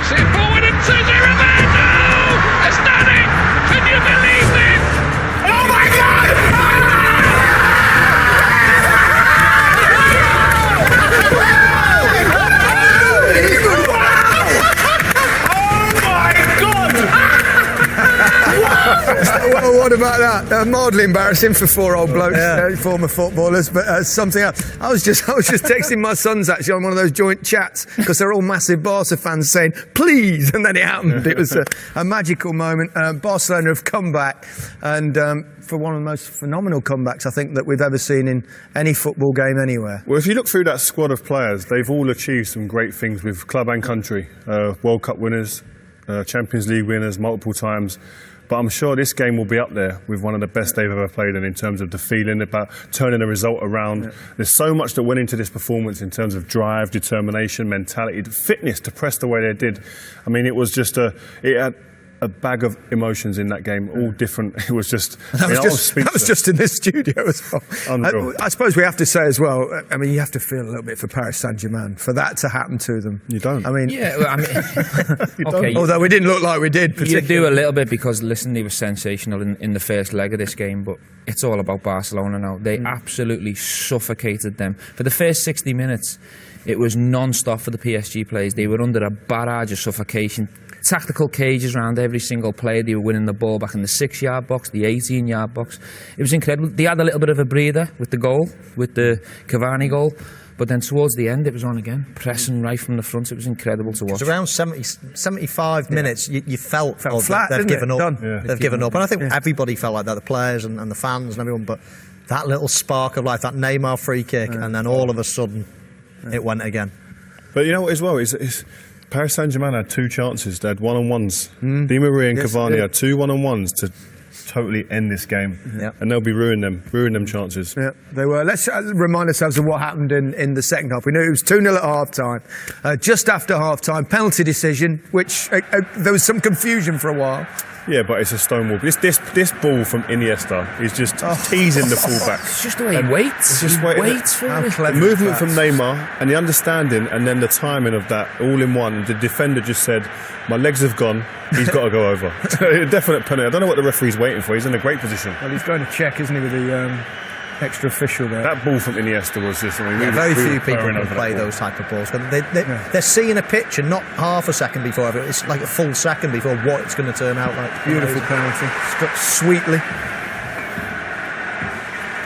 Knocks it forward and Sergi Roberto! Stunning! Can you believe this? Oh my God! Well, what about that? Mildly embarrassing for four old blokes, former footballers, but something else. I was just texting my sons actually on one of those joint chats because they're all massive Barca fans saying, please, and then it happened. It was a magical moment. Barcelona have come back and for one of the most phenomenal comebacks I think that we've ever seen in any football game anywhere. Well, if you look through that squad of players, they've all achieved some great things with club and country. World Cup winners, Champions League winners multiple times. But I'm sure this game will be up there with one of the best they've ever played in terms of the feeling about turning a result around. Yeah. There's so much that went into this performance in terms of drive, determination, mentality, fitness to press the way they did. I mean, it was just it had a bag of emotions in that game, all different. It was just... That was just in this studio as well. I suppose we have to say as well, I mean, you have to feel a little bit for Paris Saint-Germain, for that to happen to them. You don't. I mean... Yeah, well, I mean... okay, although we didn't look like we did, particularly. You do a little bit because, listen, they were sensational in the first leg of this game, but it's all about Barcelona now. They absolutely suffocated them. For the first 60 minutes, it was non-stop for the PSG players. They were under a barrage of suffocation. Tactical cages around every single player. They were winning the ball back in the 6-yard box, the 18-yard box. It was incredible. They had a little bit of a breather with the goal, with the Cavani goal. But then towards the end, it was on again, pressing right from the front. It was incredible to watch. It was around 75 minutes, you felt flat, they've given up. Yeah. They've given up. And I think everybody felt like that, the players and the fans and everyone. But that little spark of life, that Neymar free kick, and then all of a sudden, it went again. But you know what as well, is Paris Saint-Germain had two chances. They had one-on-ones. Di Maria and Cavani had two one-on-ones to totally end this game. And they'll be ruining them chances. Yeah, they were. Let's remind ourselves of what happened in the second half. We knew it was 2-0 at half-time. Just after half-time, penalty decision, which there was some confusion for a while. Yeah, but it's a stonewall. This ball from Iniesta is just teasing the fullback. It's just the way he waits. Just waits for it. The movement from Neymar and the understanding and then the timing of that all in one. The defender just said, my legs have gone, he's got to go over. A definite penalty. I don't know what the referee's waiting for. He's in a great position. Well, he's going to check, isn't he, with the extra official there. That ball from Iniesta was just... very few people can play those type of balls. They're seeing a picture, not half a second before. It's like a full second before what it's going to turn out like. Beautiful penalty. Struck sweetly.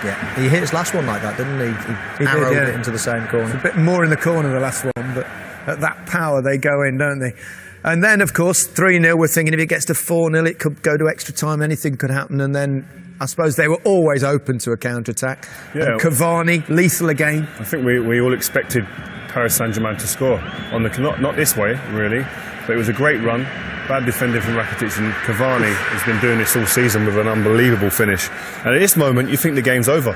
Yeah, he hit his last one like that, didn't he? He arrowed it into the same corner. It's a bit more in the corner, the last one, but at that power they go in, don't they? And then, of course, 3-0, we're thinking if it gets to 4-0, it could go to extra time, anything could happen, and then I suppose they were always open to a counter-attack. Yeah. And Cavani, lethal again. I think we all expected Paris Saint-Germain to score. Not this way, really, but it was a great run. Bad defending from Rakitic, and Cavani has been doing this all season with an unbelievable finish. And at this moment, you think the game's over.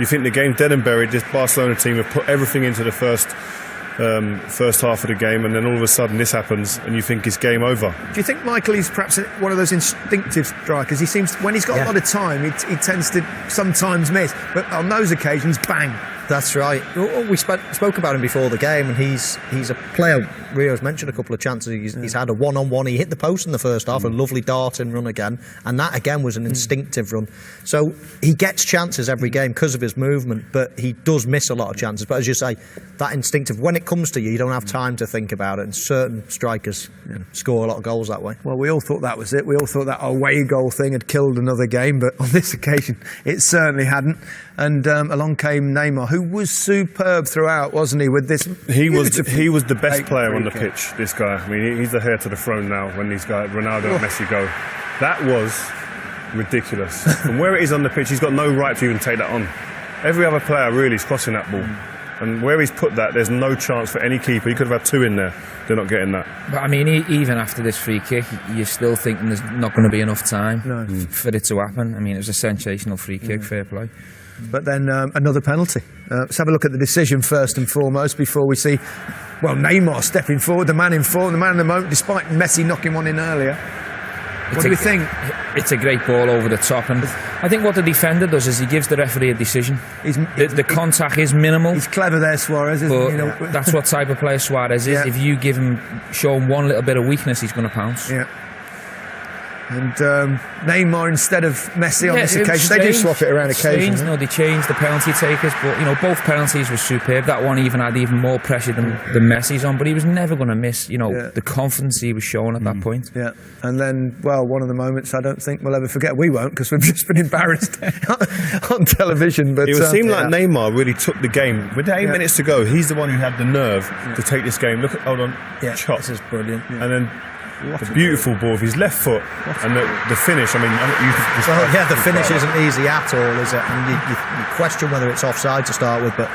You think the game's dead and buried. This Barcelona team have put everything into the first half of the game, and then all of a sudden this happens and you think it's game over. Do you think Michael is perhaps one of those instinctive strikers? He seems, when he's got a lot of time, he tends to sometimes miss, but on those occasions, bang. That's right. We spoke about him before the game, and he's a player. Rio's mentioned a couple of chances. He's had a one-on-one. He hit the post in the first half, a lovely darting run again, and that again was an instinctive run. So he gets chances every game because of his movement, but he does miss a lot of chances. But as you say, that instinctive, when it comes to you, you don't have time to think about it, and certain strikers score a lot of goals that way. Well, we all thought that was it. We all thought that away goal thing had killed another game, but on this occasion, it certainly hadn't. And along came Neymar, who was superb throughout, wasn't he? With this, he was the best player on the pitch. This guy, I mean, he's the heir to the throne now. When these guys, Ronaldo and Messi, go, that was ridiculous. From where it is on the pitch, he's got no right to even take that on. Every other player really is crossing that ball. And where he's put that, there's no chance for any keeper. He could have had two in there. They're not getting that. But I mean, even after this free kick, you're still thinking there's not going to be enough time for it to happen. I mean, it was a sensational free kick, fair play. But then another penalty. Let's have a look at the decision first and foremost before we see, well, Neymar stepping forward, the man in form, the man in the moment, despite Messi knocking one in earlier. What do we think? It's a great ball over the top, and I think what the defender does is he gives the referee a decision. The contact is minimal. He's clever there, Suarez, isn't but he? You know? That's what type of player Suarez is. Yeah. If you show him one little bit of weakness, he's going to pounce. Yeah. And Neymar instead of Messi on this occasion. They do swap it around occasionally. No, they changed the penalty takers, but both penalties were superb. That one had even more pressure than Messi's on, but he was never going to miss. The confidence he was showing at that point. Yeah, and then one of the moments I don't think we'll ever forget. We won't, because we've just been embarrassed on television. But it would seem like Neymar really took the game with 8 minutes to go. He's the one who had the nerve to take this game. Hold on, chop. This is brilliant. And then. The beautiful ball with his left foot and the finish. I mean, the finish isn't easy at all, is it? And you question whether it's offside to start with, but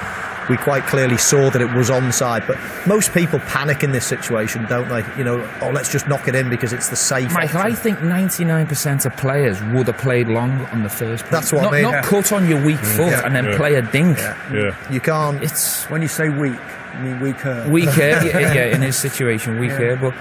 we quite clearly saw that it was onside. But most people panic in this situation, don't they? Let's just knock it in because it's the safe. Michael, I think 99% of players would have played long on the first. That's what I mean. Not cut on your weak foot and then play a dink. Yeah. You can't. It's when you say weak, you mean weaker. Weaker, in his situation, weaker, but.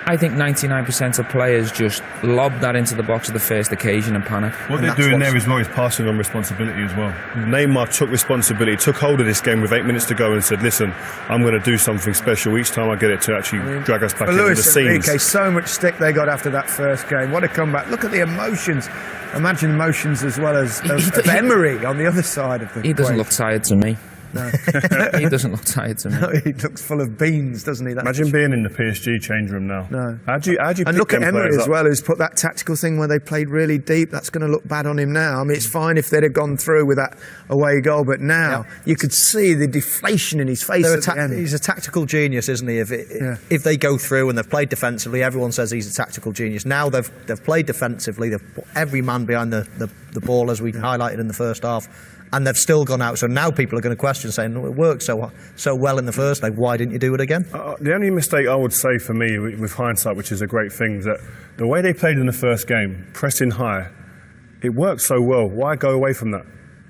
I think 99% of players just lob that into the box at the first occasion and panic. What they're doing there as well is passing on responsibility as well. Neymar took responsibility, took hold of this game with 8 minutes to go and said, listen, I'm going to do something special each time I get it to actually drag us back into the scenes. Okay, so much stick they got after that first game. What a comeback. Look at the emotions. Imagine emotions as well as Emery on the other side of the He doesn't look tired to me. No. He doesn't look tired to me. No, he looks full of beans, doesn't he? Imagine being in the PSG change room now. No. How do you and look at Emery as well, who's put that tactical thing where they played really deep. That's going to look bad on him now. I mean, it's fine if they'd have gone through with that away goal, but now you could see the deflation in his face at the end. He's a tactical genius, isn't he? If they go through and they've played defensively, everyone says he's a tactical genius. Now they've played defensively. They've put every man behind the ball, as we highlighted in the first half. And they've still gone out. So now people are going to question, saying, it worked so well in the first leg, why didn't you do it again? The only mistake I would say for me, with hindsight, which is a great thing, is that the way they played in the first game, pressing high, it worked so well. Why go away from that?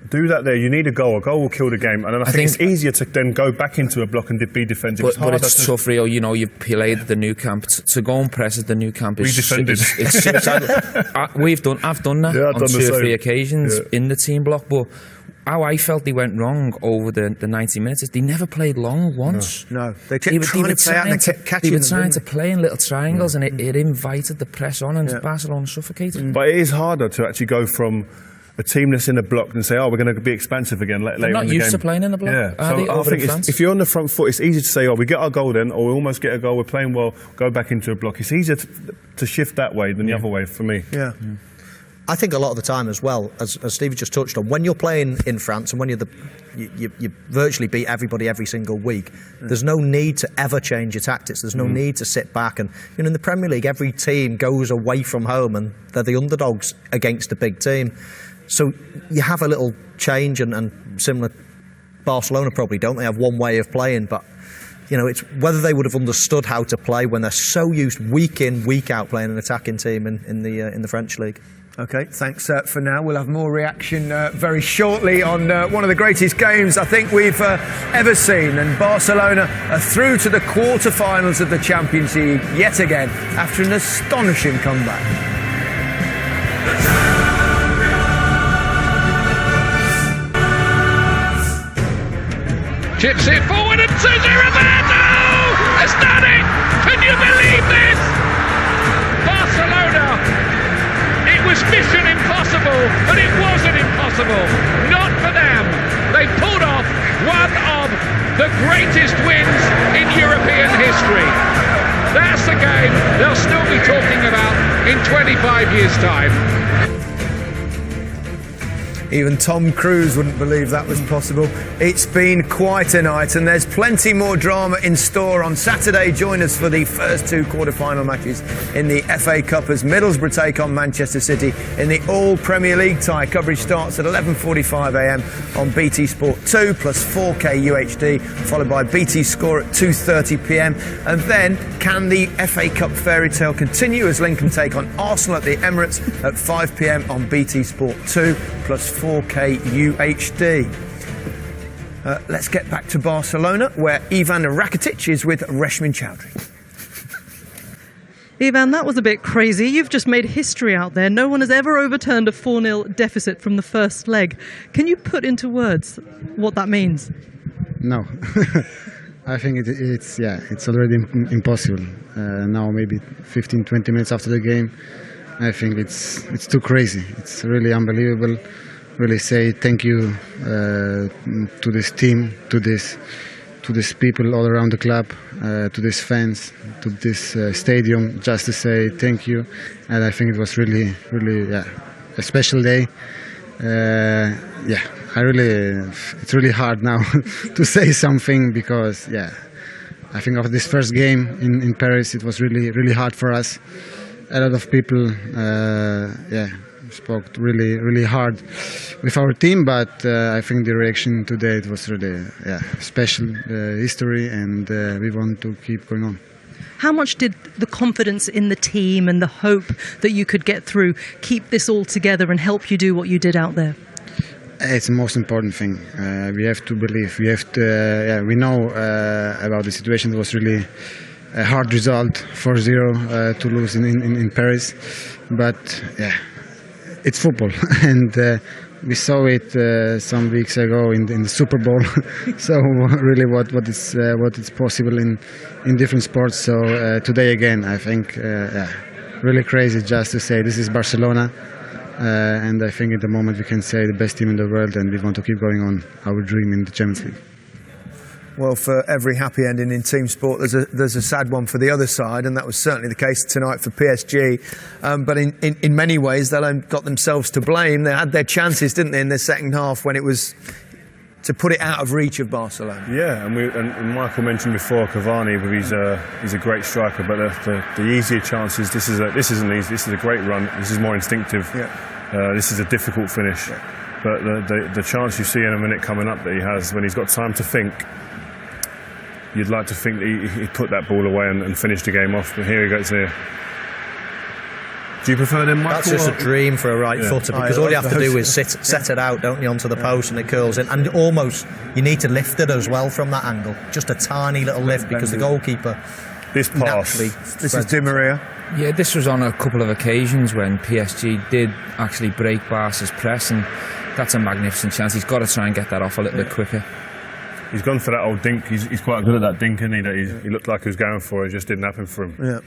Do that there. You need a goal. A goal will kill the game. And then I think it's easier to then go back into a block and be defensive. But it's tough, Rio. You've played the new camp. To go and press at the new camp is suicidal. I've done that on 2 or 3 occasions in the team block, but how I felt they went wrong over the 90 minutes is they never played long once. No. They kept trying to play out and they kept catching them. They were trying to play in little triangles and it invited the press on and Barcelona suffocated. But it is harder to actually go from a team that's in a block and say, we're going to be expansive again later in the game. They're not used to playing in the block. Yeah. So I think if you're on the front foot, it's easy to say, we get our goal then, or we almost get a goal, we're playing well, go back into a block. It's easier to shift that way than the other way for me. Yeah. I think a lot of the time as well, as Stevie just touched on, when you're playing in France and when you virtually beat everybody every single week, there's no need to ever change your tactics. There's no need to sit back. And in the Premier League, every team goes away from home and they're the underdogs against a big team. So you have a little change and similar. Barcelona probably don't. They have one way of playing, but it's whether they would have understood how to play when they're so used week in, week out playing an attacking team in the French league. Okay, thanks for now. We'll have more reaction very shortly on one of the greatest games I think we've ever seen. And Barcelona are through to the quarter-finals of the Champions League yet again after an astonishing comeback. Chips it forward and Sergi Roberto has done it! Can you believe this? Barcelona! It was mission impossible, but it wasn't impossible. Not for them. They pulled off one of the greatest wins in European history. That's the game they'll still be talking about in 25 years' time. Even Tom Cruise wouldn't believe that was possible. It's been quite a night, and there's plenty more drama in store on Saturday. Join us for the first 2 quarter-final matches in the FA Cup as Middlesbrough take on Manchester City in the All-Premier League tie. Coverage starts at 11:45am on BT Sport 2 plus 4K UHD, followed by BT Score at 2:30pm. And then, can the FA Cup fairy tale continue as Lincoln take on Arsenal at the Emirates at 5pm on BT Sport 2 plus 4K UHD. Let's get back to Barcelona, where Ivan Rakitic is with Reshmin Chowdhury. Ivan, that was a bit crazy. You've just made history out there. No one has ever overturned a 4-0 deficit from the first leg. Can you put into words what that means? No. I think it's already impossible. Now maybe 15, 20 minutes after the game, I think it's too crazy. It's really unbelievable. Really say thank you to this team, to these people all around the club, to these fans, to this stadium, just to say thank you. And I think it was really a special day. It's really hard now to say something because I think of this first game in Paris, it was really hard for us. A lot of people spoke really hard with our team, but I think the reaction today, it was really special history, and we want to keep going on. How much did the confidence in the team and the hope that you could get through keep this all together and help you do what you did out there? It's the most important thing. We have to believe. We have to. We know about the situation. It was really a hard result, 4-0 to lose in Paris, but it's football, and we saw it some weeks ago in the Super Bowl. So really, what is possible in different sports. So today again, I think really crazy just to say this is Barcelona. And I think at the moment we can say the best team in the world, and we want to keep going on our dream in the Champions League. Well, for every happy ending in team sport, there's a sad one for the other side, and that was certainly the case tonight for PSG. But in many ways, they got themselves to blame. They had their chances, didn't they, in the second half when it was to put it out of reach of Barcelona. Yeah, and Michael mentioned before Cavani, but he's a great striker. But the easier chances, this isn't easy. This is a great run. This is more instinctive. Yeah. This is a difficult finish. Yeah. But the chance you see in a minute coming up that he has when he's got time to think, you'd like to think that he put that ball away and finished the game off. But here he goes here. Do you prefer them, Michael? That's just a dream for a right footer, because all you have to do is set it out, don't you, onto the post, and it curls in. And almost, you need to lift it as well from that angle. Just a tiny little lift, because the goalkeeper... This pass. This is Di Maria. Yeah, this was on a couple of occasions when PSG did actually break Barca's press, and that's a magnificent chance. He's got to try and get that off a little bit quicker. He's gone for that old dink. He's quite good at that dink, isn't he? That he looked like he was going for it. It just didn't happen for him. Yeah.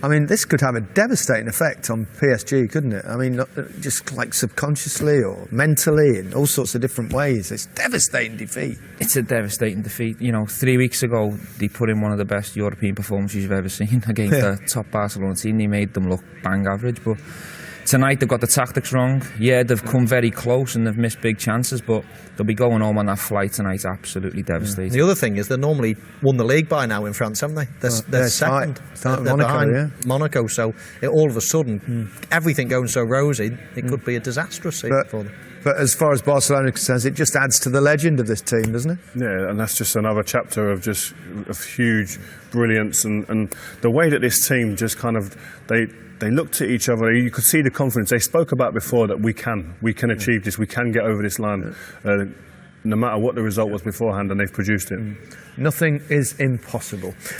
I mean, this could have a devastating effect on PSG, couldn't it? I mean, just like subconsciously or mentally in all sorts of different ways. It's a devastating defeat. It's a devastating defeat. 3 weeks ago, they put in one of the best European performances you've ever seen against the top Barcelona team. They made them look bang average, but tonight they've got the tactics wrong. Yeah, they've come very close and they've missed big chances, but they'll be going home on that flight tonight absolutely devastated. The other thing is they've normally won the league by now in France, haven't they? They're second. They're behind Monaco, so all of a sudden, everything going so rosy, it could be a disastrous season for them. But as far as Barcelona is concerned, it just adds to the legend of this team, doesn't it? Yeah, and that's just another chapter of huge brilliance and the way that this team just kind of they looked at each other. You could see the confidence. They spoke about before that we can achieve this. We can get over this line, no matter what the result was beforehand, and they've produced it. Nothing is impossible.